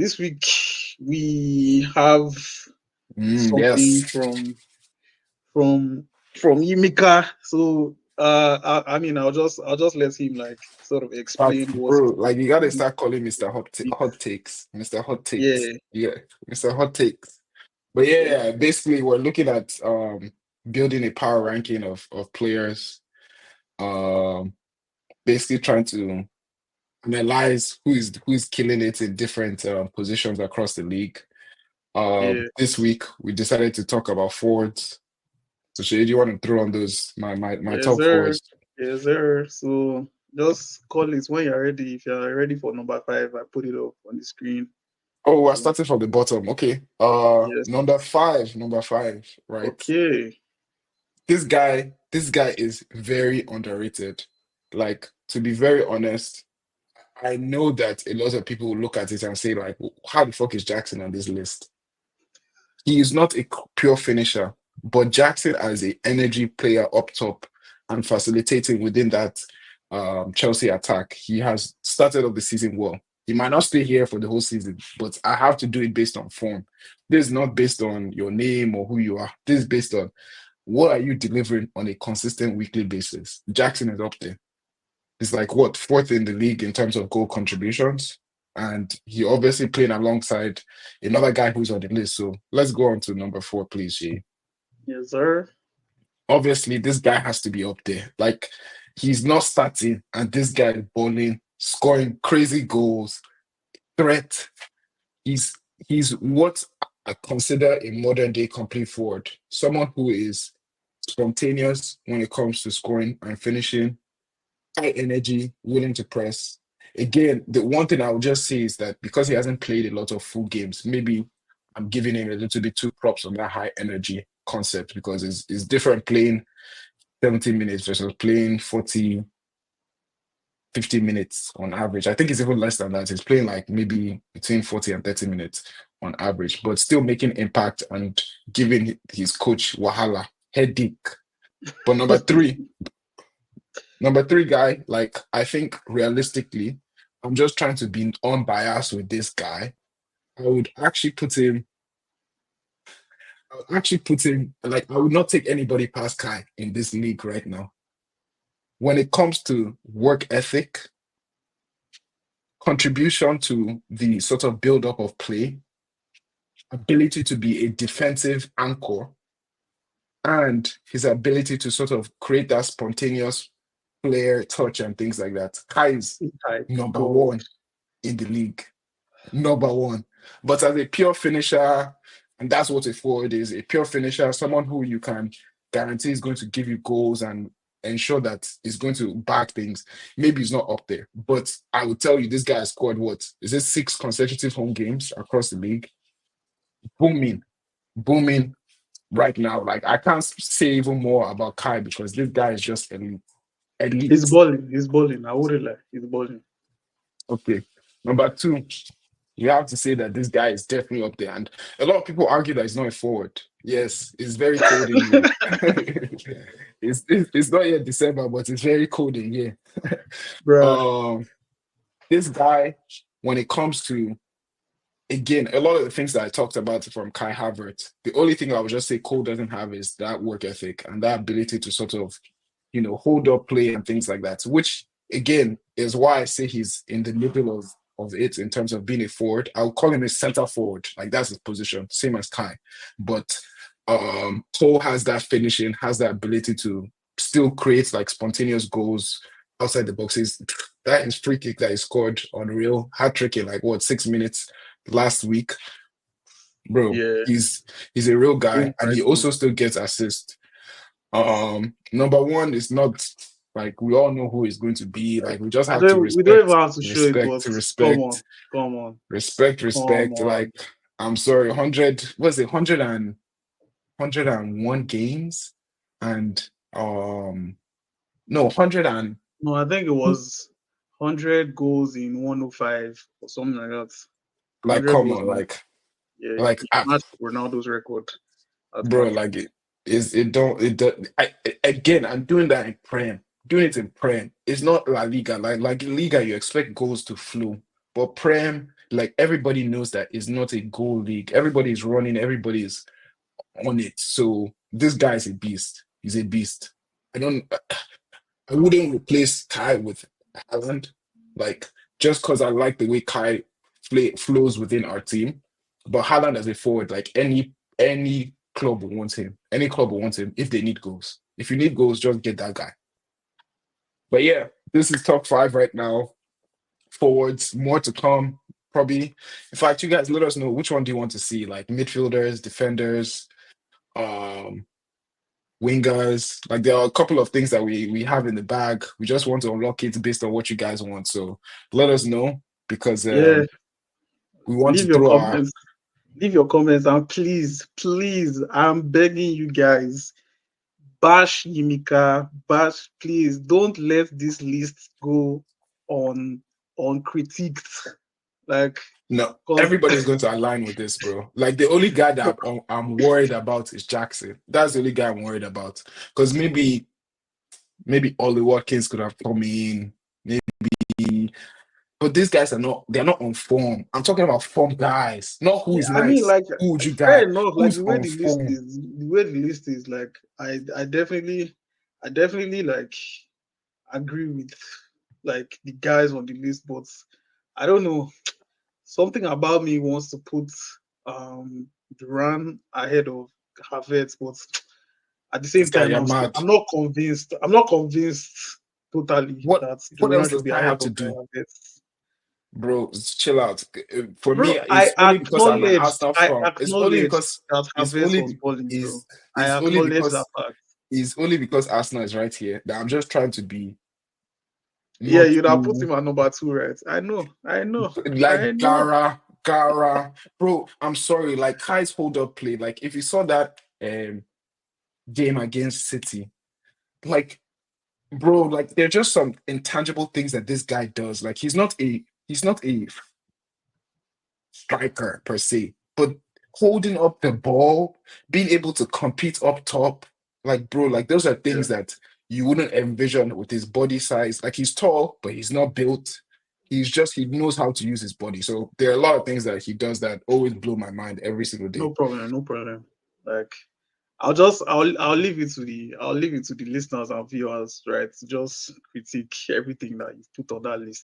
this week we have something Yes. from from Yimika. So I'll just let him like sort of explain what Bro, like you gotta this start calling Mr. week. Hot Takes. Mr. Hot Takes. Yeah, Yeah, Mr. Hot Takes. But yeah, basically we're looking at building a power ranking of players. Um Basically trying to analyze who is killing it in different positions across the league. yeah, This week we decided to talk about forwards. So Shay, do you want to throw on those my yes, top sir. fours? Yes, sir. So just call it when you're ready. If you're ready for number five, I put it up on the screen. Oh, we're So starting from the bottom. Okay. yes. Number five, right? Okay. This guy is very underrated. Like, to be very honest, I know that a lot of people will look at it and say, like, how the fuck is Jackson on this list? He is not a pure finisher, but Jackson as a energy player up top and facilitating within that Chelsea attack, he has started off the season well. He might not stay here for the whole season, but I have to do it based on form. This is not based on your name or who you are. This is based on what are you delivering on a consistent weekly basis. Jackson is up there. He's like what, fourth in the league in terms of goal contributions. And he obviously playing alongside another guy who's on the list. So let's go on to number four, please, Jay. Yes, sir. Obviously, this guy has to be up there. Like, he's not starting, and this guy is balling, scoring crazy goals, threat. He's he's what I consider a modern day complete forward. Someone who is spontaneous when it comes to scoring and finishing, high energy, willing to press. Again, the one thing I would just say is that because he hasn't played a lot of full games, maybe I'm giving him a little bit too props on that high energy concept because it's different playing 70 minutes versus playing 40, 50 minutes on average. I think it's even less than that. He's playing like maybe between 40 and 30 minutes on average, but still making impact and giving his coach Wahala headache. But number three guy, like I think realistically, I'm just trying to be unbiased with this guy. I would actually put him, like I would not take anybody past Kai in this league right now. When it comes to work ethic, contribution to the sort of build up of play, ability to be a defensive anchor, and his ability to sort of create that spontaneous player touch and things like that. Kai is Type number God. one in the league. Number one. But as a pure finisher, and that's what a forward is, a pure finisher, someone who you can guarantee is going to give you goals and ensure that is going to back things. Maybe he's not up there. But I will tell you, this guy has scored what? Is it 6 consecutive home games across the league? Booming, booming right now. Like I can't say even more about Kai because this guy is just elite. He's Elite. balling. He's balling. I wouldn't lie. He's balling. Okay. Number two, you have to say that this guy is definitely up there. And a lot of people argue that he's not a forward. Yes, it's very cold in here. It's not yet December, but it's very cold in here. Bruh. Um, this guy, when it comes to again, a lot of the things that I talked about from Kai Havertz, the only thing I would just say Cole doesn't have is that work ethic and that ability to sort of, hold up play and things like that, which again is why I say he's in the middle of it in terms of being a forward. I'll call him a center forward, like that's his position, same as Kai. But Cole has that finishing, has that ability to still create like spontaneous goals outside the boxes. That is free kick that he scored on real hat trick in like what 6 minutes last week, bro. Yeah. He's a real guy, Really and he nice one. also still gets assist. Number one is not like we all know who he's going to be. Like we just I have to don't. We don't even respect, have to show it, respect, but come on, respect, come on, respect, come respect. on. Like I'm sorry, 100 was it 101 games and no 100 and No, I think it was 100 goals in 105 or something like that. like 100 come goals on in yeah, like he matched Ronaldo's record at bro, Madrid. like again, I'm doing that in Prem. Doing it in Prem. It's not La Liga. Like Liga, you expect goals to flow. But Prem, like everybody knows that it's not a goal league. Everybody's running, everybody's on it. So this guy is a beast. He's a beast. I wouldn't replace Kai with Haaland, like just because I like the way Kai flows within our team. But Haaland as a forward, like any club will want him. Any club will want him if they need goals. If you need goals, just get that guy. But yeah, this is top five right now. Forwards, more to come. Probably. In fact, you guys let us know which one do you want to see, like midfielders, defenders, um, wingers. Like there are a couple of things that we have in the bag. We just want to unlock it based on what you guys want. So let us know because Yeah, we want to leave your throw our comments. Leave your comments and please, please, I'm begging you guys, bash Yimika, bash, please don't let this list go on uncritiqued. Like, no. cause Everybody's going to align with this, bro. Like the only guy that I'm worried about is Jackson. That's the only guy I'm worried about. Because maybe Ollie Watkins could have come in. Maybe, but these guys they're not on form. I'm talking about form guys, not who yeah, is I mean, nice. like, Who would you fair guy? enough. Like Who's the way on the list form? is, like, I definitely like agree with like the guys on the list, but I don't know. Something about me wants to put Duran ahead of Havertz, but at the This same guy, time, you're mad. I'm not convinced. I'm not convinced totally What that what else Duran does should be Kai ahead have to of do, Havertz. bro? Chill out. For me, Bro, it's only because I'm an Arsenal I fan. acknowledged that Havertz was balling, bro. I it's only acknowledge that because fact. Arsenal is right here that I'm just trying to be Yeah, not you'd have put too him at number two, right? I like know. Gara, bro. I'm sorry, like Kai's hold up play. Like if you saw that game against City, like bro, like there are just some intangible things that this guy does. Like he's not a striker per se, but holding up the ball, being able to compete up top, like bro, like those are Yeah, things that you wouldn't envision with his body size. Like he's tall, but he's not built. He knows how to use his body. So there are a lot of things that he does that always blow my mind every single day. no problem, no problem. Like I'll leave it to the listeners and viewers, right? To just critique everything that you put on that list.